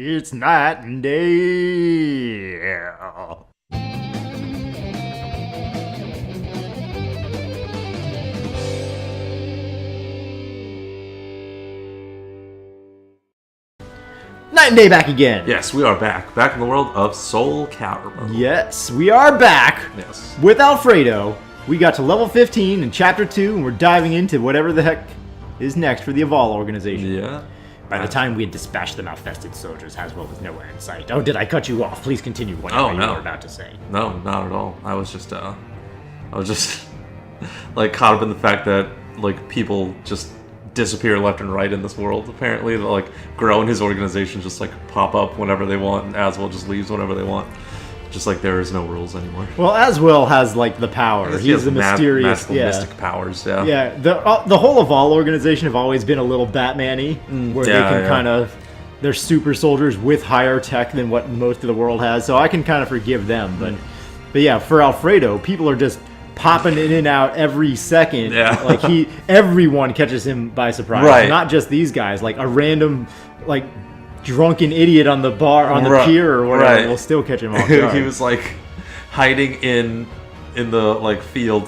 It's night and day. Night and day back again. Yes, we are back. Back in the world of Soul Calibur. Yes, we are back. Yes. With Alfredo. We got to level 15 in Chapter 2, and we're diving into whatever the heck is next for the Eval organization. Yeah. By the time we had dispatched the malfested soldiers, Haswell was nowhere in sight. Oh, did I cut you off? Please continue whatever you were about to say. No, not at all. I was just like caught up in the fact that like people just disappear left and right in this world. Apparently, like Groh and his organization just like pop up whenever they want, and Aswell just leaves whenever they want. Just like there is no rules anymore. Well, Aswell has like the power. He's the mysterious, mystic powers. Yeah. Yeah. The whole Eval organization have always been a little Batman-y, where they can kind of they're super soldiers with higher tech than what most of the world has. So I can kind of forgive them. But yeah, for Alfredo, people are just popping in and out every second. Yeah. Like everyone catches him by surprise. Right. Not just these guys. Like a random like drunken idiot on the bar on the pier or whatever will still catch him off guard. He was like hiding in the like field,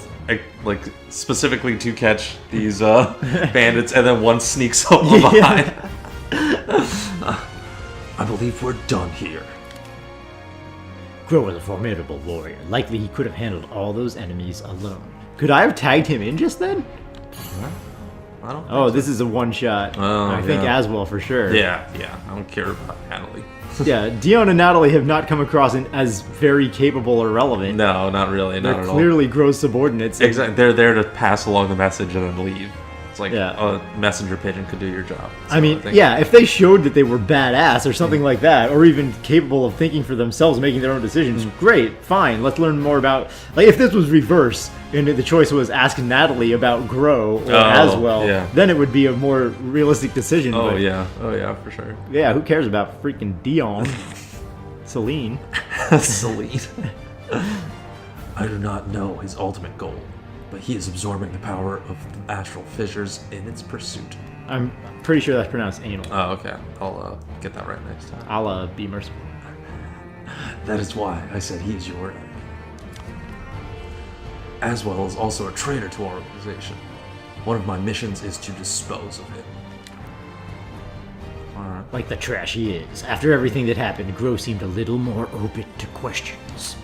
like specifically to catch these bandits, and then one sneaks up from behind. I believe we're done here. Groh was a formidable warrior. Likely he could have handled all those enemies alone. Could I have tagged him in just then? I don't think this is a one-shot. I think Aswell for sure. Yeah. I don't care about Natalie. Yeah, Dion and Natalie have not come across as very capable or relevant. No, not really. They're clearly Groh's subordinates. Exactly. They're there to pass along the message and then leave. It's like a messenger pigeon could do your job. I mean, if they showed that they were badass or something like that, or even capable of thinking for themselves, making their own decisions, great, fine. Let's learn more about... Like, if this was reverse, and the choice was ask Natalie about Groh or Aswell, then it would be a more realistic decision. Oh, yeah, for sure. Yeah, who cares about freaking Dion? Celine. Celine. I do not know his ultimate goal, but he is absorbing the power of the astral fissures in its pursuit. I'm pretty sure that's pronounced anal. Oh, okay. I'll get that right next time. I'll be merciful. That is why I said he is your enemy. Aswell is also a traitor to our organization. One of my missions is to dispose of him. Alright. Like the trash he is. After everything that happened, Groh seemed a little more open to questions.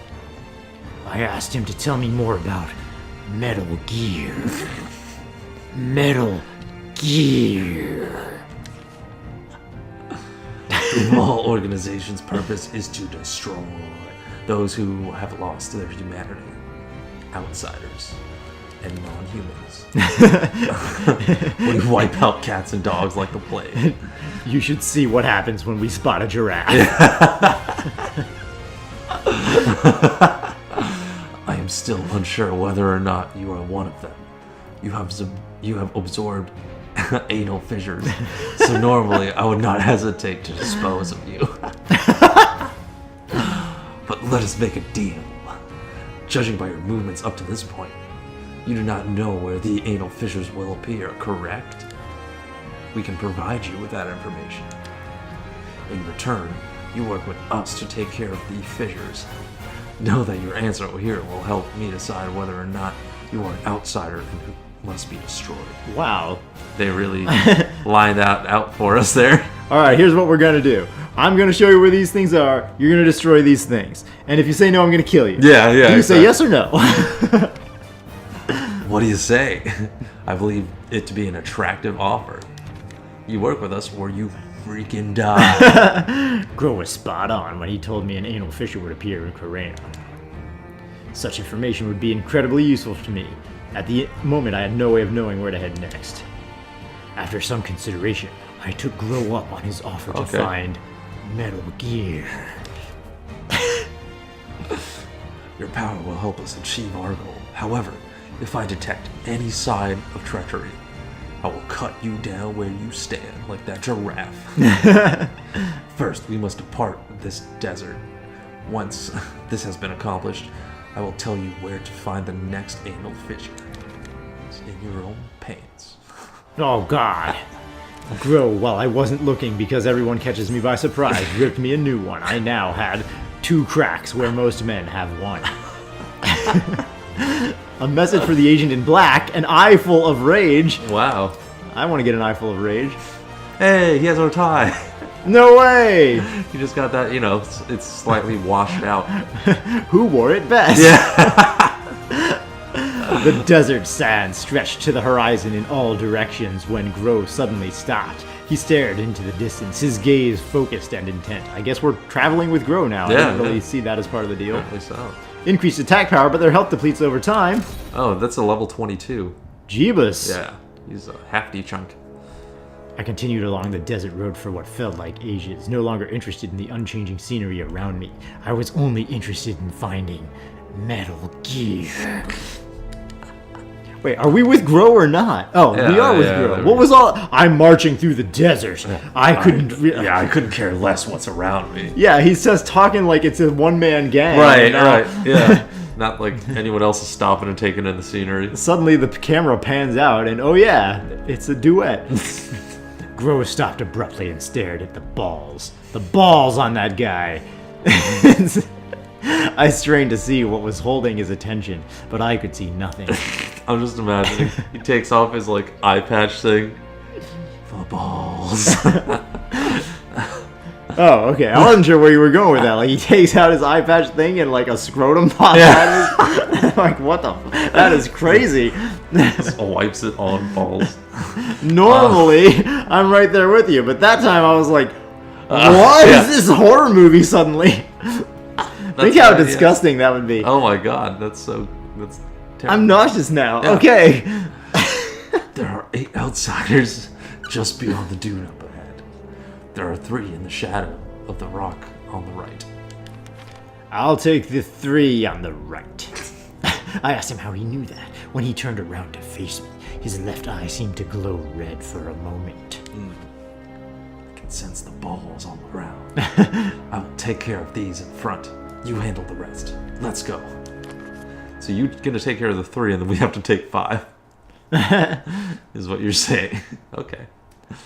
I asked him to tell me more about Metal Gear. Metal Gear. The Eval organization's purpose is to destroy those who have lost their humanity. Outsiders and non-humans. We wipe out cats and dogs like the plague. You should see what happens when we spot a giraffe. I am still unsure whether or not you are one of them. You have absorbed anal fissures, so normally I would not hesitate to dispose of you. But let us make a deal. Judging by your movements up to this point, you do not know where the anal fissures will appear, correct? We can provide you with that information. In return, you work with us to take care of the fissures. Know that your answer here will help me decide whether or not you are an outsider and who must be destroyed. Wow. They really lined that out for us there. Alright, here's what we're gonna do. I'm gonna show you where these things are. You're gonna destroy these things. And if you say no, I'm gonna kill you. Yeah. Do you say yes or no? What do you say? I believe it to be an attractive offer. You work with us or you freaking die. Groh was spot on when he told me an anal fissure would appear in Corena. Such information would be incredibly useful to me. At the moment, I had no way of knowing where to head next. After some consideration, I took Groh up on his offer to find Metal Gear. Your power will help us achieve our goal. However, if I detect any sign of treachery, I will cut you down where you stand, like that giraffe. First, we must depart this desert. Once this has been accomplished, I will tell you where to find the next anal fissure. It's in your own pants. Oh, God. Groh, while I wasn't looking because everyone catches me by surprise, ripped me a new one. I now had 2 cracks where most men have 1. A message for the agent in black, an eye full of rage. Wow. I want to get an eye full of rage. Hey, he has no tie. No way! He just got that, you know, it's slightly washed out. Who wore it best? Yeah. The desert sand stretched to the horizon in all directions when Groh suddenly stopped. He stared into the distance, his gaze focused and intent. I guess we're traveling with Groh now. Yeah, I didn't really see that as part of the deal. Apparently so. Increased attack power, but their health depletes over time. Oh, that's a level 22. Jeebus. Yeah, he's a hefty chunk. I continued along the desert road for what felt like ages, no longer interested in the unchanging scenery around me. I was only interested in finding Metal Gear. Wait, are we with Groh or not? Oh, Yeah, we are with yeah, Groh. there What we was all? I'm marching through the desert. I couldn't. I couldn't care less what's around me. Yeah, he's just talking like it's a one-man gang. Right, and, right, yeah. Not like anyone else is stopping and taking in the scenery. Suddenly the camera pans out, and oh yeah, it's a duet. Groh stopped abruptly and stared at the balls. The balls on that guy. I strained to see what was holding his attention, but I could see nothing. I'm just imagining he takes off his like eye patch thing. The balls. Oh, okay. I wasn't sure where you were going with that. Like, he takes out his eye patch thing and like a scrotum pops out. Like, what the? That is crazy. Just wipes it on balls. Normally, I'm right there with you, but that time I was like, what is this horror movie suddenly? Think how disgusting that would be. Oh my god, that's terrible. I'm nauseous now. Yeah. Okay. There are 8 outsiders just beyond the dune up ahead. There are 3 in the shadow of the rock on the right. I'll take the 3 on the right. I asked him how he knew that. When he turned around to face me, his left eye seemed to glow red for a moment. I can sense the balls on the ground. I will take care of these in front. You handle the rest. Let's go. So you're gonna take care of the 3, and then we have to take 5. Is what you're saying. Okay.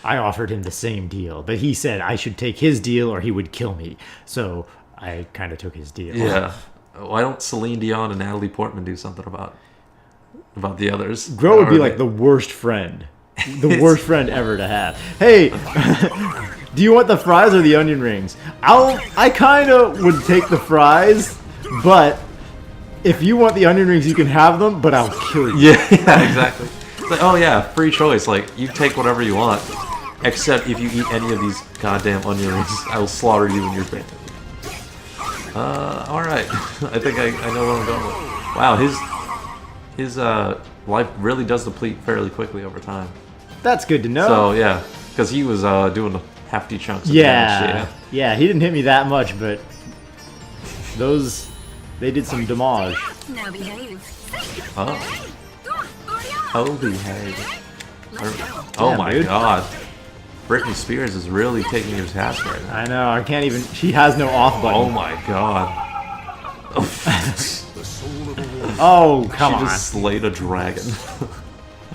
I offered him the same deal, but he said I should take his deal or he would kill me. So I kind of took his deal. Yeah. Why don't Celine Dion and Natalie Portman do something about the others? Groh would be like the worst friend. The worst friend ever to have. Hey, do you want the fries or the onion rings? I kind of would take the fries, but if you want the onion rings, you can have them, but I'll kill you. Yeah, exactly. It's like, oh yeah, free choice. Like, you take whatever you want, except if you eat any of these goddamn onion rings, I will slaughter you and your family. Alright. I think I know where I'm going with. Wow, his life really does deplete fairly quickly over time. That's good to know. So, yeah, because he was doing hefty chunks of yeah, damage. yeah, he didn't hit me that much, but they did some damage. Now behave. Oh. Oh, behave. Oh Damn, my dude. god. Britney Spears is really taking your task right now. I know, I can't even, she has no off button. Oh my god. Oh, come She on. just slayed a dragon.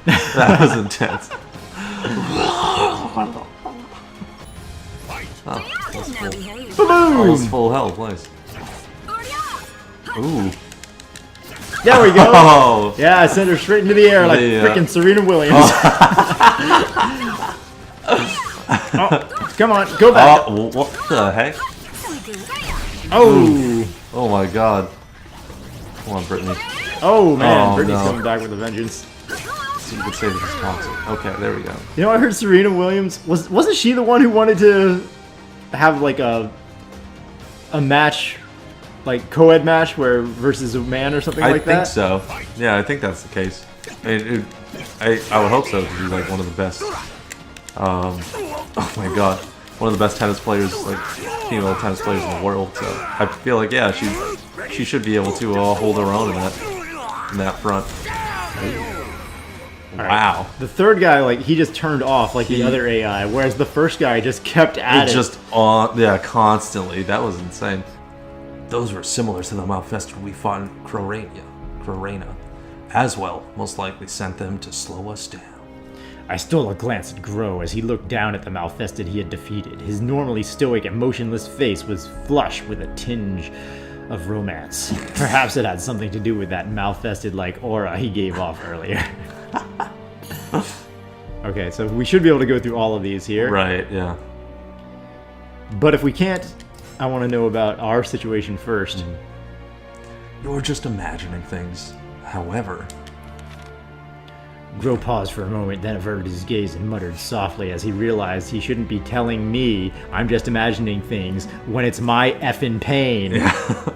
That was intense. Oh, that's Now full. behave. Almost full health, nice. Ooh. There we go. Oh. Yeah, I sent her straight into the air like Yeah. freaking Serena Williams. Oh, come on, go back. Oh, what the heck? Oh, Oh my god. Come on, Brittany. oh man, Oh, Britney's no. coming back with a vengeance. So you could say this is toxic. Okay, there we go. You know, I heard Serena Williams wasn't she the one who wanted to have like a match, like co-ed match where versus a man or something I like think that? so. Yeah, I think that's the case. I would hope so, because he's like one of the best. Oh my god, one of the best tennis players, like female tennis players in the world. So I feel like yeah, she should be able to hold her own in that front. Wow. The third guy, like, he just turned off like the other AI, whereas the first guy just kept at it. Just on, yeah, constantly. That was insane. Those were similar to the Malfester we fought in Crorena. As well, most likely sent them to slow us down. I stole a glance at Groh as he looked down at the Malfested he had defeated. His normally stoic and motionless face was flush with a tinge of romance. Perhaps it had something to do with that Malfested-like aura he gave off earlier. Okay, so we should be able to go through all of these here. Right, yeah. But if we can't, I want to know about our situation first. You're just imagining things. However... Groh paused for a moment, then averted his gaze and muttered softly as he realized he shouldn't be telling me I'm just imagining things when it's my effing pain. Yeah.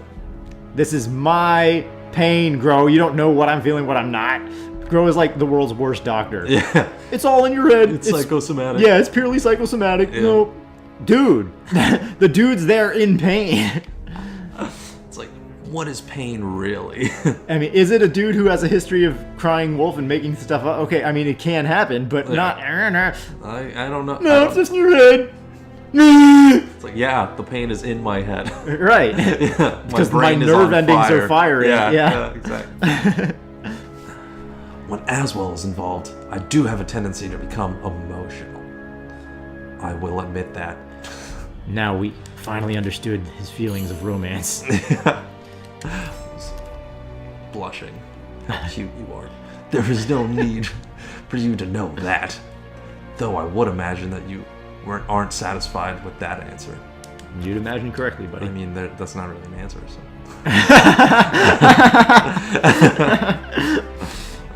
This is my pain, Groh. You don't know what I'm feeling, what I'm not. Groh is like the world's worst doctor. Yeah. It's all in your head. It's psychosomatic. Yeah, it's purely psychosomatic. Yeah. No, dude, the dude's there in pain. It's like, what is pain really? I mean, is it a dude who has a history of crying wolf and making stuff up? Okay, I mean, it can happen, but not... I don't know. No, it's just in your head. It's like, yeah, the pain is in my head. Right. Yeah, because my nerve endings are firing. Yeah, exactly. When Aswell is involved, I do have a tendency to become emotional. I will admit that. Now we finally understood his feelings of romance. Blushing. How cute you are. There is no need for you to know that. Though I would imagine that you aren't satisfied with that answer. You'd imagine correctly, buddy. I mean, that's not really an answer, so...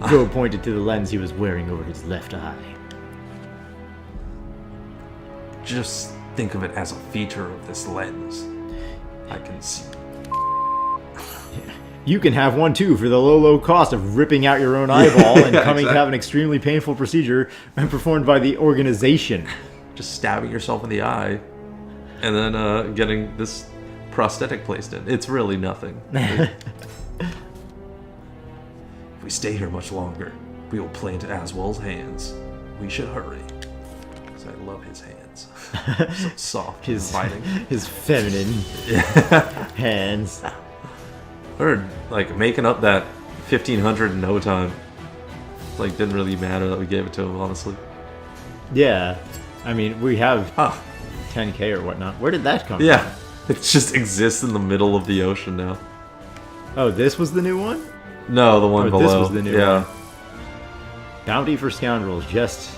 Groh pointed to the lens he was wearing over his left eye. Just think of it as a feature of this lens. I can see. You can have one too for the low cost of ripping out your own eyeball and coming to have an extremely painful procedure performed by the organization. Just stabbing yourself in the eye and then getting this prosthetic placed in. It's really nothing. If we stay here much longer, we will play into Aswell's hands. We should hurry. Because I love his hands. So soft and inviting. His feminine hands. Or, like, making up that 1500 in no time. Like, didn't really matter that we gave it to him, honestly. Yeah. I mean, we have Huh. 10K or whatnot. Where did that come Yeah. It just exists in the middle of the ocean now. from? Oh, this was the new one? No, the one Or below. this was the new yeah. one. Bounty for scoundrels, just...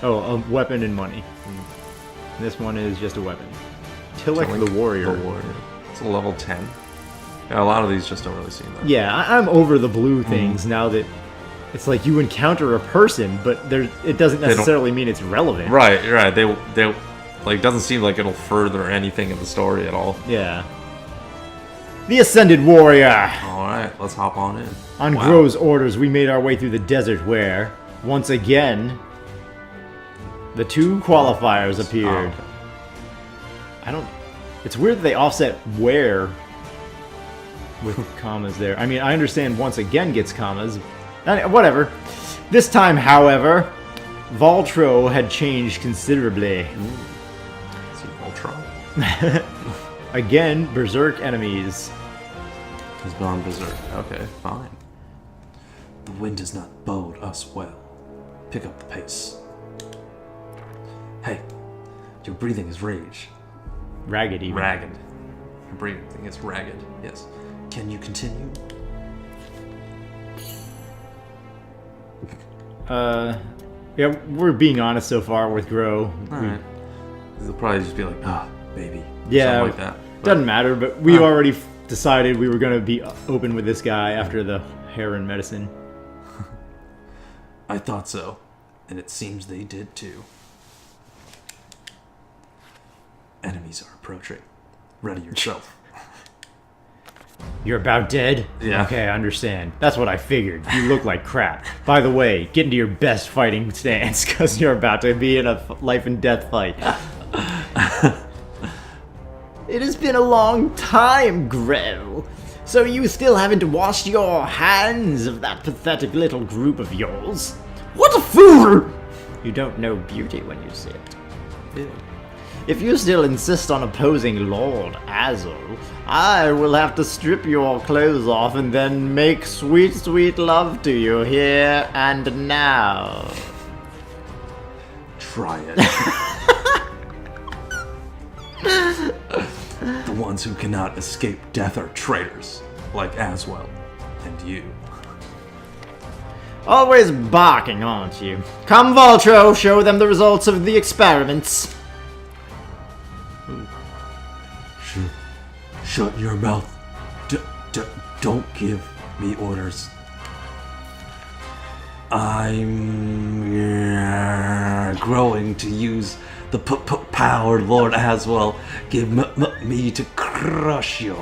Oh, a weapon and money. This one is just a weapon. Tillich the Warrior. The Warrior. It's a level 10. Yeah, a lot of these just don't really seem that. Yeah, I'm over the blue things now that it's like you encounter a person, but it doesn't necessarily mean it's relevant. Right. They like, doesn't seem like it'll further anything in the story at all. Yeah. The Ascended Warrior! Alright, let's hop on in. On Wow. Groh's orders, we made our way through the desert where, once again, the two qualifiers appeared. Oh. It's weird that they offset where with commas there. I mean, I understand once again gets commas. Whatever. This time, however, Voltro had changed considerably. See Voltron. Again, Berserk enemies. He's gone berserk. Okay, fine. The wind does not bode us well. Pick up the pace. Hey, your breathing is rage. Ragged even. Ragged. Your breathing is ragged, yes. Can you continue? Yeah, we're being honest so far with Groh. Alright. They'll probably just be like, baby. Yeah, Something like that. But doesn't matter, but we already decided we were going to be open with this guy after the heroin medicine. I thought so, and it seems they did too. Enemies are approaching. Ready yourself. You're about dead? Yeah. Okay, I understand. That's what I figured. You look like crap. By the way, get into your best fighting stance, because you're about to be in a life and death fight. It has been a long time, Groh. So you still haven't washed your hands of that pathetic little group of yours? What a fool! You don't know beauty when you see it. Ew. If you still insist on opposing Lord Azul, I will have to strip your clothes off and then make sweet, sweet love to you here and now. try it. The ones who cannot escape death are traitors, like Aswell and you. Always barking, aren't you? Come, Voltro, show them the results of the experiments. Shut your mouth. Don't give me orders. I'm growing to use the power Lord Aswell give me to crush you.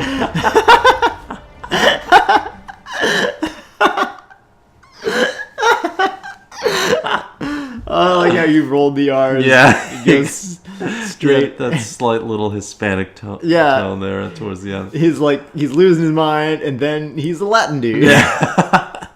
Oh, like how you rolled the R's. Yeah. It goes straight. That slight little Hispanic tone there towards the end. He's losing his mind, and then he's a Latin dude. Yeah.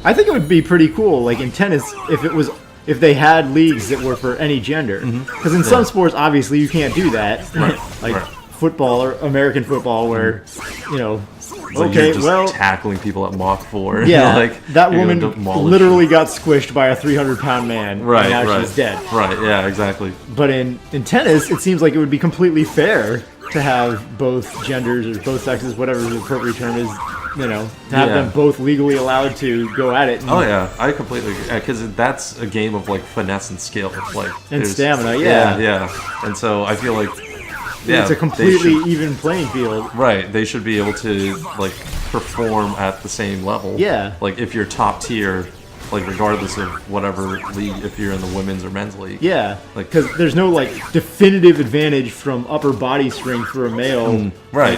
I think it would be pretty cool, like in tennis, if they had leagues that were for any gender. Because in some sports, obviously, you can't do that. Like football or American football, where You're just tackling people at Mach 4. Yeah, that woman literally got squished by a 300-pound man, and now she's dead. Right, yeah, exactly. But in tennis, it seems like it would be completely fair to have both genders or both sexes, whatever the appropriate term is, to have them both legally allowed to go at it. Oh yeah, I completely agree, because that's a game of like finesse and skill, and stamina. Yeah. And so I feel like it's a completely even playing field. Right, they should be able to like perform at the same level. Yeah, like if you're top tier, like regardless of whatever league, if you're in the women's or men's league. Yeah, because there's no like definitive advantage from upper body strength for a male,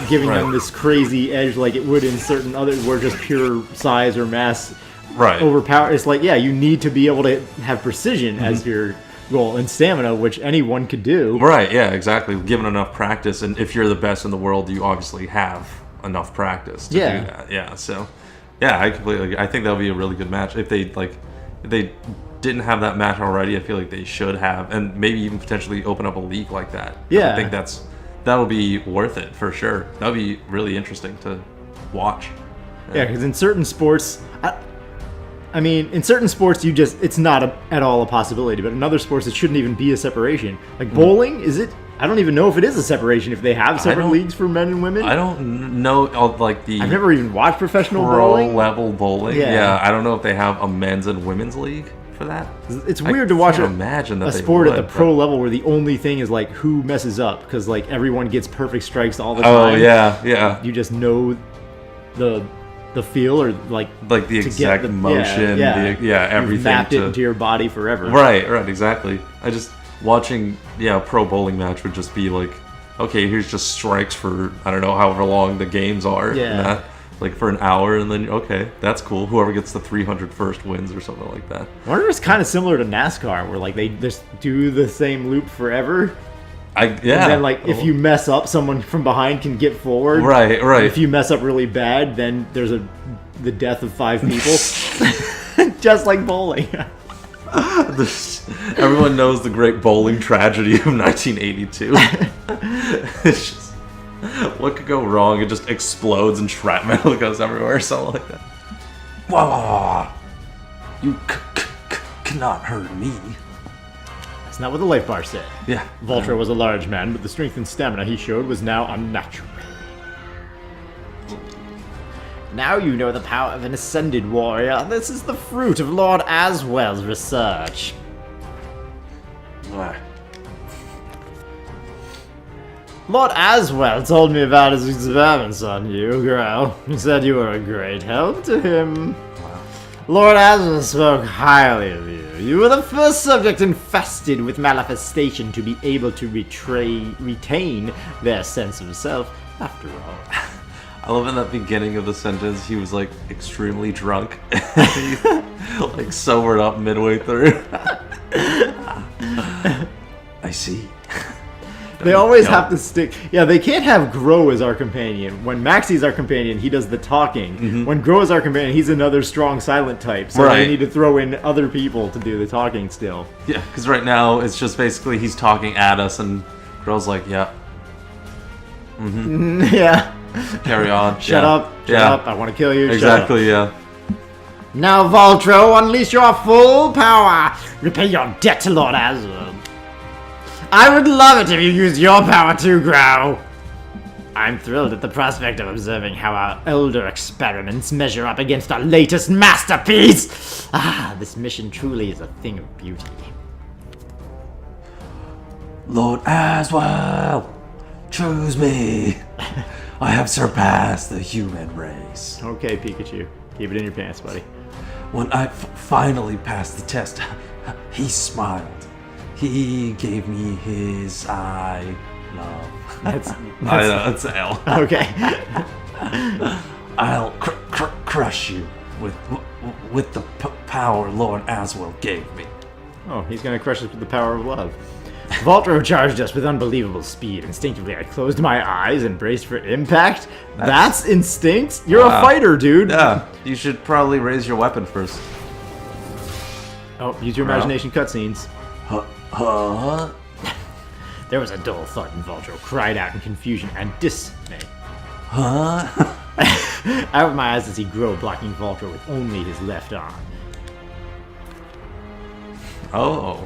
giving them this crazy edge like it would in certain others where just pure size or mass overpower. It's like you need to be able to have precision as your goal and stamina, which anyone could do. Right, yeah, exactly. Given enough practice, and if you're the best in the world, you obviously have enough practice to do that. Yeah, so I completely agree. I think that would be a really good match if they didn't have that match already. I feel like they should have, and maybe even potentially open up a league like that. Yeah, I think that would be worth it for sure. That would be really interesting to watch. Yeah, because in certain sports, in certain sports, it's not at all a possibility. But in other sports, it shouldn't even be a separation. Like bowling, is it? I don't even know if it is a separation. If they have separate leagues for men and women, I don't know. I've never even watched professional pro bowling. level bowling. Yeah, I don't know if they have a men's and women's league for that. It's weird to watch a sport at the pro level where the only thing is like who messes up, because like everyone gets perfect strikes all the time. Oh yeah. You just know the feel or like the exact motion. Everything. You've mapped it into your body forever. Right, exactly. Watching a pro bowling match would just be like, okay, here's just strikes for I don't know however long the games are. Yeah. Like for an hour, and then okay, that's cool. Whoever gets the 300 first wins or something like that. I wonder if it's kind of similar to NASCAR, where like they just do the same loop forever. And then like if you mess up, someone from behind can get forward. Right. If you mess up really bad, then there's the death of 5 people. Just like bowling. Everyone knows the great bowling tragedy of 1982. It's just, what could go wrong? It just explodes and shrapnel goes everywhere or something like that. Wow. You cannot hurt me. That's not what the life bar said. Yeah. Voltro was a large man, but the strength and stamina he showed was now unnatural. Now you know the power of an ascended warrior. This is the fruit of Lord Aswell's research. Lord Aswell told me about his experiments on you, Groh. He said you were a great help to him. Lord Aswell spoke highly of you. You were the first subject infested with manifestation to be able to retain their sense of self, after all. I love in that beginning of the sentence, he was like extremely drunk. He, like sobered up midway through. I see. They always have to stick. Yeah, they can't have Groh as our companion. When Maxie's our companion, he does the talking. Mm-hmm. When Groh is our companion, he's another strong silent type. So they need to throw in other people to do the talking still. Yeah, because right now it's just basically he's talking at us and Groh's like, yeah. Mm-hmm. Yeah. Carry on. Shut up. I want to kill you. Exactly, yeah. Now, Voltro, unleash your full power. Repay your debt to Lord Aswell. I would love it if you used your power too, Groh. I'm thrilled at the prospect of observing how our elder experiments measure up against our latest masterpiece. Ah, this mission truly is a thing of beauty. Lord Aswell, choose me. I have surpassed the human race. Okay, Pikachu. Keep it in your pants, buddy. When I finally passed the test, he smiled. He gave me his I love. That's I know, it's L. okay. I'll crush you with the power Lord Aswell gave me. Oh, he's gonna crush us with the power of love. Voltro charged us with unbelievable speed. Instinctively, I closed my eyes and braced for impact. That's instinct? You're a fighter, dude. Yeah, you should probably raise your weapon first. Oh, use your imagination cutscenes. Huh? There was a dull thud, and Voltro cried out in confusion and dismay. Huh? I opened my eyes to see Groh blocking Voltro with only his left arm. Oh.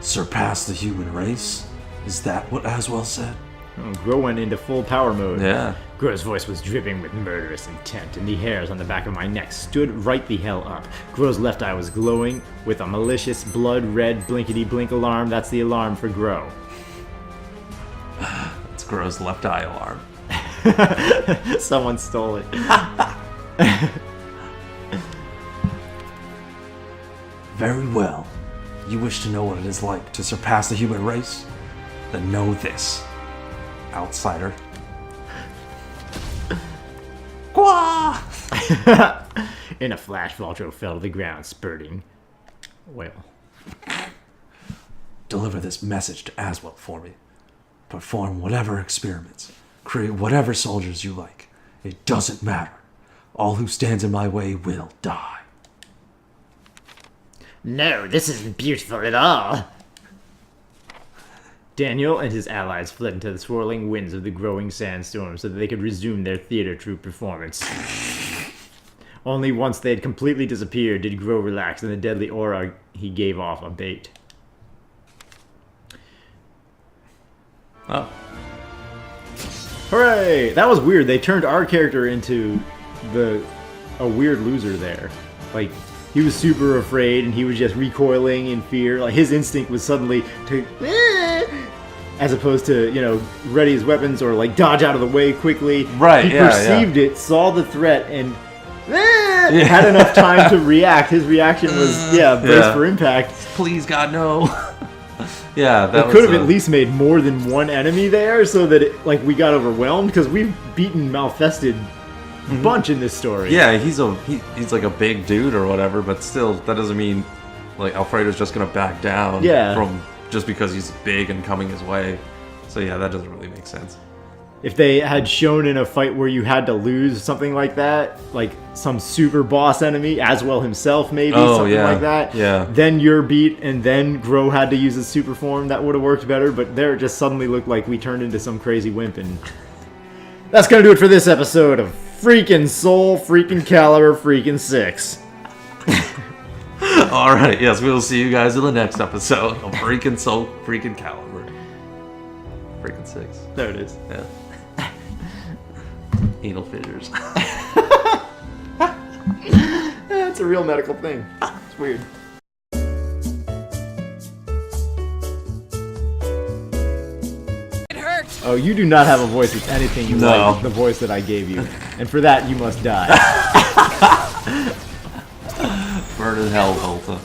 Surpass the human race? Is that what Aswell said? Oh, Groh went into full power mode. Yeah. Groh's voice was dripping with murderous intent, and the hairs on the back of my neck stood right the hell up. Groh's left eye was glowing with a malicious blood-red blinkety-blink alarm. That's the alarm for Groh. It's Groh's left eye alarm. Someone stole it. Very well. You wish to know what it is like to surpass the human race? Then know this, outsider. Gwa! In a flash, Voltro fell to the ground, spurting oil. Deliver this message to Aswell for me. Perform whatever experiments. Create whatever soldiers you like. It doesn't matter. All who stands in my way will die. No, this isn't beautiful at all. Daniel and his allies fled into the swirling winds of the growing sandstorm so that they could resume their theater troupe performance. Only once they had completely disappeared did Groh relax, and the deadly aura he gave off abate. Oh. Hooray! That was weird. They turned our character into a weird loser there. Like, he was super afraid, and he was just recoiling in fear. Like, his instinct was suddenly to, as opposed to, you know, ready his weapons or like dodge out of the way quickly. Right. He perceived it, saw the threat, and had enough time to react. His reaction was, brace for impact. Please, God, no. Yeah, that could have at least made more than one enemy there, so that we got overwhelmed, because we've beaten Malfested bunch in this story. Yeah, he's like a big dude or whatever, but still, that doesn't mean like Alfredo's just gonna back down from just because he's big and coming his way. So yeah, that doesn't really make sense. If they had shown in a fight where you had to lose something like that, like some super boss enemy, Aswell himself maybe, something like that, then you're beat and then Groh had to use his super form, that would have worked better, but there it just suddenly looked like we turned into some crazy wimp. And that's gonna do it for this episode of freaking Soul Calibur freaking 6. Alright, yes, we will see you guys in the next episode of freaking Soul Calibur. Freaking 6. There it is. Yeah. Anal fissures. It's a real medical thing. It's weird. It hurts. Oh, you do not have a voice that's anything like the voice that I gave you. And for that, you must die. Burn in hell, Volta.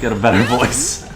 Get a better voice.